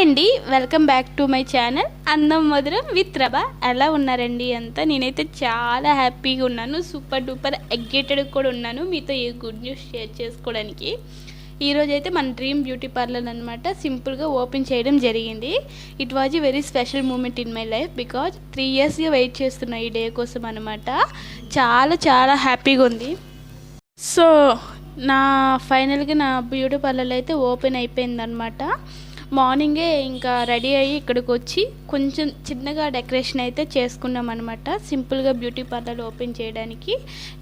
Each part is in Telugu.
అండి, welcome back to my channel అందం మధురం విత్ ప్రభ. ఎలా ఉన్నారండి అంతా? నేనైతే చాలా హ్యాపీగా ఉన్నాను, సూపర్ డూపర్ ఎగ్జైటెడ్ కూడా ఉన్నాను మీతో ఈ గుడ్ న్యూస్ షేర్ చేసుకోవడానికి. ఈరోజైతే మన డ్రీమ్ బ్యూటీ పార్లర్ అనమాట సింపుల్గా ఓపెన్ చేయడం జరిగింది. It was a very special moment in my life because 3 yearsగా వెయిట్ చేస్తున్నా ఈ డే కోసం అనమాట. చాలా చాలా హ్యాపీగా ఉంది. సో ఫైనల్గా నా బ్యూటీ పార్లర్ అయితే ఓపెన్ అయిపోయిందనమాట. మార్నింగే ఇంకా రెడీ అయ్యి ఇక్కడికి వచ్చి కొంచెం చిన్నగా డెకరేషన్ అయితే చేసుకున్నాం అనమాట, సింపుల్గా బ్యూటీ పార్లర్ ఓపెన్ చేయడానికి.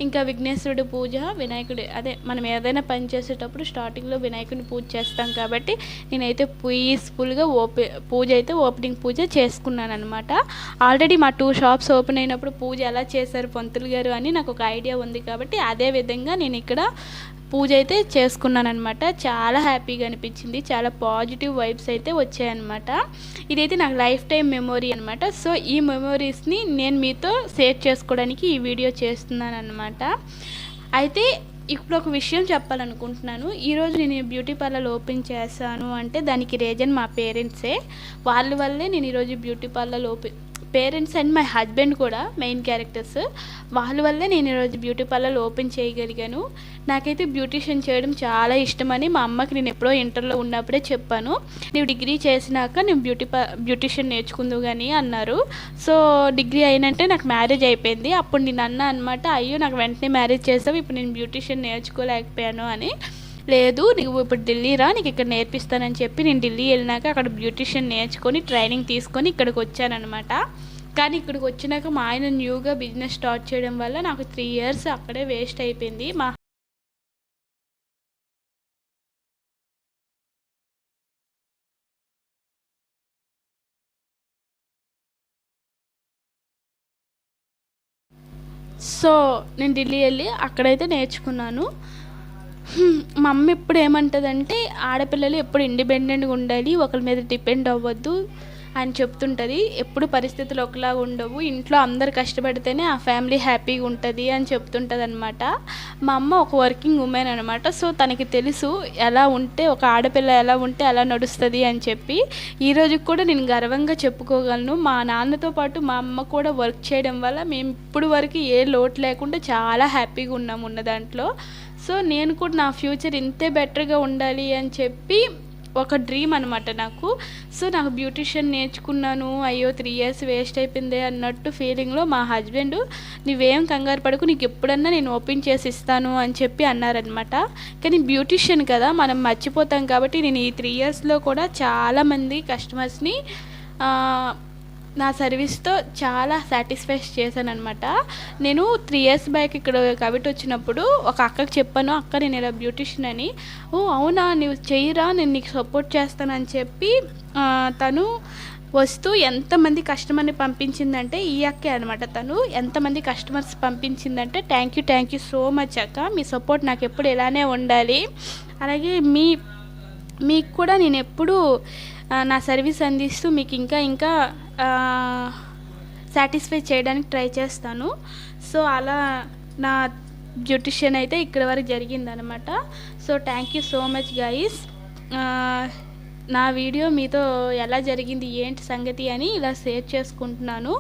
ఇంకా విఘ్నేశ్వరుడు పూజ, వినాయకుడు, అదే మనం ఏదైనా పని చేసేటప్పుడు స్టార్టింగ్లో వినాయకుడిని పూజ చేస్తాం కాబట్టి నేనైతే పీస్ఫుల్గా ఓపెనింగ్ పూజ చేసుకున్నాను అనమాట. ఆల్రెడీ మా 2 shops ఓపెన్ అయినప్పుడు పూజ ఎలా చేశారు పంతులు గారు అని నాకు ఒక ఐడియా ఉంది కాబట్టి అదే విధంగా నేను ఇక్కడ పూజ అయితే చేసుకున్నాను అనమాట. చాలా హ్యాపీగా అనిపించింది, చాలా పాజిటివ్ వైబ్స్ అయితే వచ్చాయన్నమాట. ఇదైతే నాకు లైఫ్ టైం మెమొరీ అనమాట. సో ఈ మెమొరీస్ని నేను మీతో షేర్ చేసుకోవడానికి ఈ వీడియో చేస్తున్నాను అనమాట. అయితే ఇప్పుడు ఒక విషయం చెప్పాలనుకుంటున్నాను. ఈరోజు నేను బ్యూటీ పార్లర్ ఓపెన్ చేశాను అంటే దానికి రీజన్ మా పేరెంట్సే. వాళ్ళ వల్లే నేను ఈరోజు beauty parlour parents and my husband కూడా మెయిన్ క్యారెక్టర్స్. వాళ్ళ వల్లే నేను ఈరోజు బ్యూటీ పార్లర్ ఓపెన్ చేయగలిగాను. నాకైతే బ్యూటీషియన్ చేయడం చాలా ఇష్టమని మా అమ్మకి నేను ఎప్పుడో ఇంటర్లో ఉన్నప్పుడే చెప్పాను. నువ్వు డిగ్రీ చేసినాక నేను బ్యూటీషియన్ నేర్చుకుందువు కానీ అన్నారు. సో డిగ్రీ అయినంటే నాకు మ్యారేజ్ అయిపోయింది. అప్పుడు నేను అన్నా అనమాట, అయ్యో నాకు వెంటనే మ్యారేజ్ చేస్తావు, ఇప్పుడు నేను బ్యూటీషియన్ నేర్చుకోలేకపోయాను అని. లేదు, నువ్వు ఇప్పుడు ఢిల్లీ రా, నీకు ఇక్కడ నేర్పిస్తానని చెప్పి నేను ఢిల్లీ వెళ్ళినాక అక్కడ బ్యూటీషియన్ నేర్చుకొని ట్రైనింగ్ తీసుకొని ఇక్కడికి వచ్చానమాట. కానీ ఇక్కడికి వచ్చినాక మా ఆయన న్యూగా బిజినెస్ స్టార్ట్ చేయడం వల్ల నాకు 3 years అక్కడే వేస్ట్ అయిపోయింది. సో నేను ఢిల్లీ వెళ్ళి అక్కడైతే నేర్చుకున్నాను. మా అమ్మ ఎప్పుడు ఏమంటుందంటే, ఆడపిల్లలు ఎప్పుడు ఇండిపెండెంట్గా ఉండాలి, ఒకరి మీద డిపెండ్ అవ్వద్దు అని చెప్తుంటుంది. ఎప్పుడు పరిస్థితులు ఒకలాగా ఉండవు, ఇంట్లో అందరు కష్టపడితేనే ఆ ఫ్యామిలీ హ్యాపీగా ఉంటుంది అని చెప్తుంటుంది అనమాట. మా అమ్మ ఒక వర్కింగ్ ఉమెన్ అనమాట. సో తనకి తెలుసు ఎలా ఉంటే, ఒక ఆడపిల్ల ఎలా ఉంటే అలా నడుస్తుంది అని చెప్పి. ఈరోజు కూడా నేను గర్వంగా చెప్పుకోగలను, మా నాన్నతో పాటు మా అమ్మ కూడా వర్క్ చేయడం వల్ల మేము ఇప్పుడు వరకు ఏ లోటు లేకుండా చాలా హ్యాపీగా ఉన్నాము ఉన్న దాంట్లో. సో నేను కూడా నా ఫ్యూచర్ ఇంతే బెటర్గా ఉండాలి అని చెప్పి ఒక డ్రీమ్ అనమాట నాకు. సో నాకు బ్యూటీషియన్ నేర్చుకున్నాను, అయ్యో 3 years వేస్ట్ అయిపోయింది అన్నట్టు ఫీలింగ్లో మా హస్బెండ్, నువ్వేం కంగారు పడకు, నీకు ఎప్పుడన్నా నేను ఓపెన్ చేసి ఇస్తాను అని చెప్పి అన్నారనమాట. కానీ బ్యూటీషియన్ కదా, మనం మర్చిపోతాం కాబట్టి నేను ఈ 3 yearsలో కూడా చాలామంది కస్టమర్స్ని నా సర్వీస్తో చాలా సాటిస్ఫై చేశాను అనమాట. నేను 3 years బ్యాక్ ఇక్కడ కవిట వచ్చినప్పుడు ఒక అక్కకి చెప్పాను, అక్క నేను ఇలా బ్యూటీషియన్ అని. ఓ అవునా, నువ్వు చెయ్యరా, నేను నీకు సపోర్ట్ చేస్తానని చెప్పి తను వస్తూ ఎంతమంది కస్టమర్ని పంపించిందంటే, ఈ అక్కే అనమాట. తను ఎంతమంది కస్టమర్స్ పంపించిందంటే, థ్యాంక్ యూ సో మచ్ అక్క, మీ సపోర్ట్ నాకు ఎప్పుడు ఇలానే ఉండాలి. అలాగే మీకు కూడా నేను ఎప్పుడు నా సర్వీస్ అందిస్తూ మీకు ఇంకా సాటిస్ఫై చేయడానికి ట్రై చేస్తాను. సో అలా నా బ్యూటిషియన్ అయితే ఇక్కడ వరకు జరిగిందనమాట. So thank you so much guys. నా వీడియో మీతో ఎలా జరిగింది ఏంటి సంగతి అని ఇలా షేర్ చేసుకుంటున్నాను.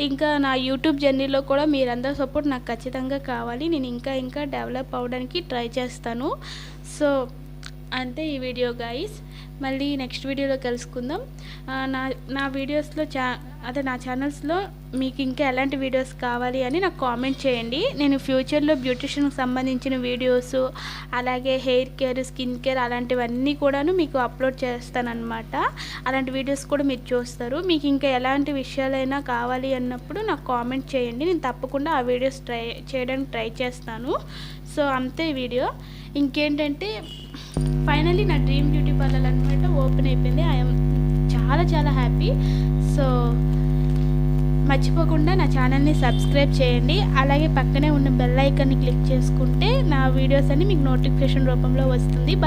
ఇంకా నా యూట్యూబ్ జర్నీలో కూడా మీరందరూ సపోర్ట్ నాకు ఖచ్చితంగా కావాలి. నేను ఇంకా డెవలప్ అవ్వడానికి ట్రై చేస్తాను. సో అంతే ఈ వీడియో గైస్. మళ్ళీ నెక్స్ట్ వీడియోలో కలుసుకుందాం. నా వీడియోస్లో నా ఛానల్స్లో మీకు ఇంకా ఎలాంటి వీడియోస్ కావాలి అని నాకు కామెంట్ చేయండి. నేను ఫ్యూచర్లో బ్యూటిషియన్కి సంబంధించిన వీడియోస్, అలాగే హెయిర్ కేర్, స్కిన్ కేర్ అలాంటివన్నీ కూడాను మీకు అప్లోడ్ చేస్తానన్నమాట. అలాంటి వీడియోస్ కూడా మీరు చూస్తారు. మీకు ఇంకా ఎలాంటి విషయాలైనా కావాలి అన్నప్పుడు నాకు కామెంట్ చేయండి, నేను తప్పకుండా ఆ వీడియోస్ చేయడానికి ట్రై చేస్తాను. సో అంతే వీడియో. ఇంకేంటంటే ఫైనల్లీ నా డ్రీమ్ బ్యూటీ పార్లర్ అనమాట ఓపెన్ అయిపోయింది. ఐఎమ్ చాలా హ్యాపీ. సో మర్చిపోకుండా నా ఛానల్ని సబ్స్క్రైబ్ చేయండి. అలాగే పక్కనే ఉన్న బెల్ ఐకాన్ని క్లిక్ చేసుకుంటే నా వీడియోస్ అన్ని మీకు నోటిఫికేషన్ రూపంలో వస్తుంది. బాయ్.